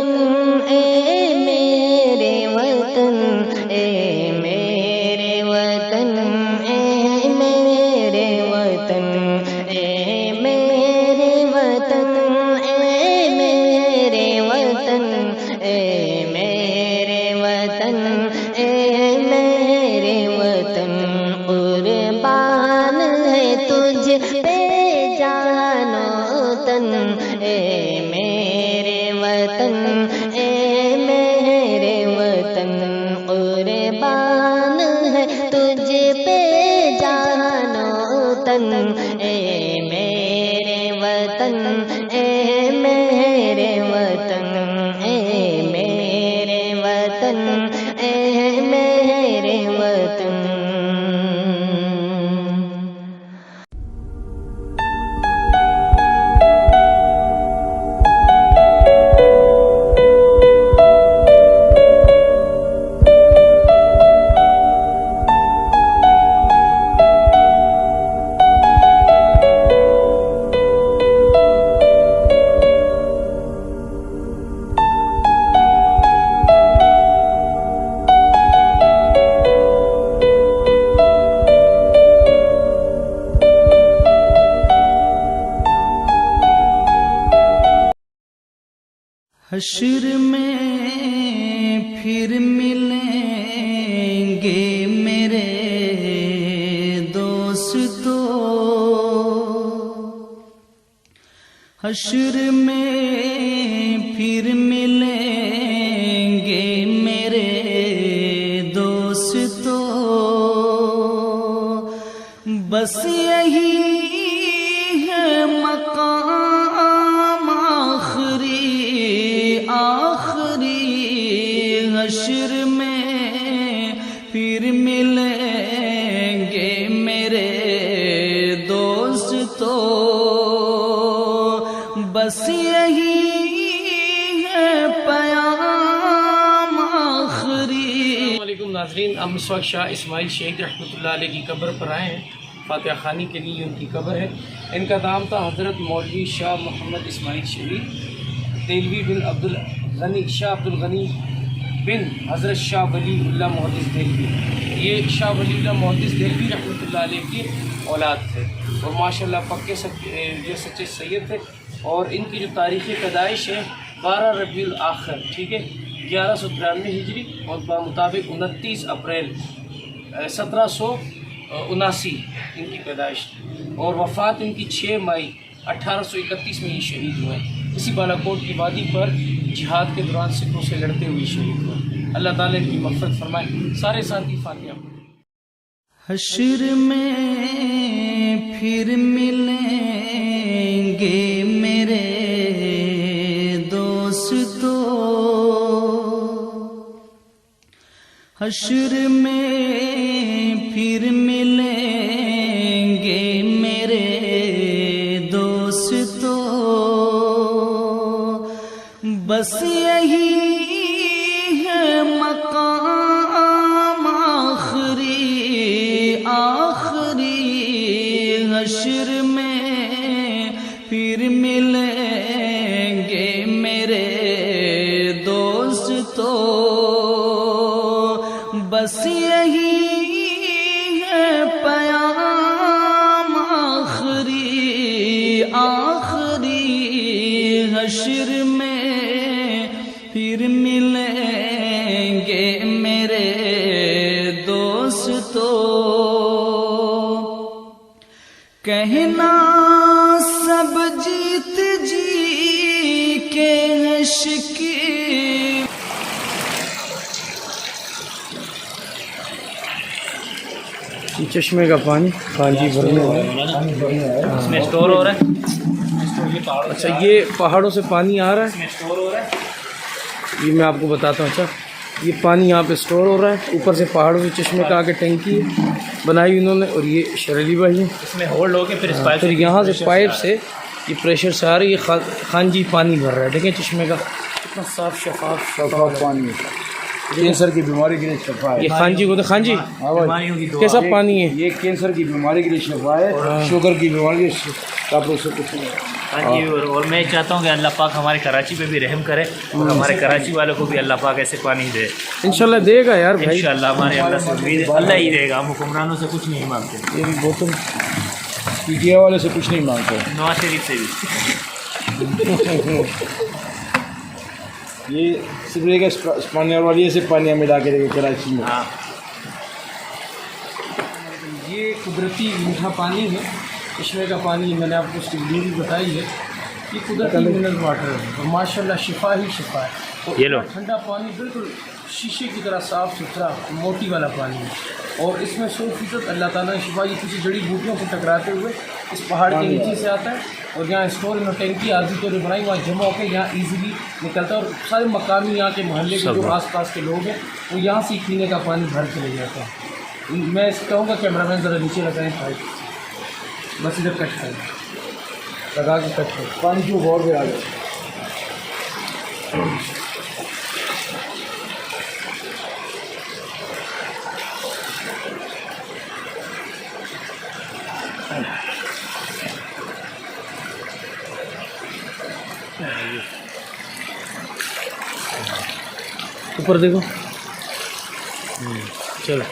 وطن اے میرے وطن اے میرے وطن اے میرے وطن اے میرے وطن اے میرے وطن اے میرے وطن اے میرے وطن قربان ہے تجھ پہ جان و تن اے میرے وطن اے میرے وطن قربان ہے تجھ پہ جان و تن اے میرے وطن اے میرے وطن اے میرے وطن اے میرے وطن. حشر میں پھر ملیں گے میرے دوستو، حشر میں پھر ملیں گے میرے دوستو، بس یہی ہے مقام آخری حشر میں پھر ملیں گے میرے دوستو، بس یہی ہے پیام آخری. السلام علیکم ناظرین، ہم اس وقت شاہ اسماعیل شہید رحمۃ اللہ علیہ کی قبر پر آئے ہیں. فاتحہ خوانی کے لیے ان کی قبر ہے. ان کا نام تھا حضرت مولوی شاہ محمد اسماعیل شہید دہلوی بن عبدالغنی شاہ عبدالغنی بن حضرت شاہ ولی اللہ محدث دہلوی. یہ شاہ ولی اللہ محدث دہلوی رحمۃ اللہ علیہ کی اولاد تھے اور ماشاءاللہ پکے جو سچے سید تھے. اور ان کی جو تاریخ پیدائش ہے 12 ربیع الآخر، ٹھیک ہے، 1193 ہجری اور بمطابق 29 اپریل 1779 ان کی پیدائش، اور وفات ان کی 6 مئی 1831 میں یہ شہید ہوئے. اسی بالاکوٹ کی وادی پر جہاد کے دوران سکھوں سے لڑتے ہوئے شہید ہوئے. اللہ تعالیٰ ان کی مغفرت فرمائے. سارے ساتھی فاتحہ. حشر میں پھر ملیں گے میرے دوستو، حشر میں پھر ملیں گے میرے دوستو، بس یہی ہے مقام آخری حشر میں پھر ملیں گے میرے دوستو، بس یہی ہے پیام آخری حشر میں پھر ملیں گے میرے دوستو. کہنا سب جیت جی کے عشقی، چشمے کا پانی ہاں جی بھرنے ہے، اس میں اسٹور ہو رہا ہے. اچھا یہ پہاڑوں سے پانی آ رہا ہے، اسٹور ہو رہا ہے. یہ میں آپ کو بتاتا ہوں. اچھا یہ پانی یہاں پہ اسٹور ہو رہا ہے، اوپر سے پہاڑوں سے چشمے کا آگے ٹینکی بنائی انہوں نے، اور یہ شریلی بھائی ہیں اس میں ہولڈ ہو کے پھر یہاں سے پائپ سے یہ پریشر سے آ رہی ہے. خانجی پانی بھر رہا ہے، دیکھیں چشمے کا کتنا صاف شفاف پانی ہے. کینسر کی بیماری کے لیے شفا ہے. یہ خانجی کو خانجی کیسا پانی ہے؟ یہ کینسر کی بیماری کے لیے شفا ہے، شوگر کی بیماری کے لیے آپ لوگ سے کچھ نہیں. ہاں جی. اور میں چاہتا ہوں کہ اللہ پاک ہمارے کراچی پہ بھی رحم کرے اور ہمارے کراچی والوں کو بھی اللہ پاک ایسے پانی دے. انشاءاللہ دے گا یار بھائی. انشاءاللہ ہمارے اللہ سے امید ہے اللہ ہی دے گا. ہم حکمرانوں سے کچھ نہیں مانگتے. یہ بھی بوتل پی ٹی آئی والے سے کچھ نہیں مانگتے. نواز شریف سے بھی. یہ صرف ایک اسپانیہ والی سے پانی ملا کے رکھے کراچی میں. ہاں یہ قدرتی میٹھا پانی ہے. چشمے کا پانی میں نے آپ کو اس کی ویڈیو بھی بتائی ہے. یہ قدرتی منرل واٹر ہے اور ماشاء اللہ شفا ہی شفا ہے. اور یہ لو. ٹھنڈا پانی بالکل شیشے کی طرح صاف ستھرا موٹی والا پانی ہے. اور اس میں 100% اللہ تعالیٰ نے شفا یہ کسی جڑی بوٹیوں سے ٹکراتے ہوئے اس پہاڑ کے نیچے سے آتا ہے اور یہاں اسٹور میں ٹینکی عارضی طور پر بنائی وہاں جمع ہو کے یہاں ایزیلی نکلتا ہے. اور سارے مقامی یہاں کے محلے کے جو آس پاس کے لوگ ہیں وہ یہاں سے پینے کا پانی بھر کے لے جاتا ہے. میں کہوں گا کیمرہ مین ذرا نیچے لگائیں پائپ. بس ادھر کٹ کریں لگا کے کٹ کریں. پانی کی غور میں آ جائے. اوپر دیکھو. چلو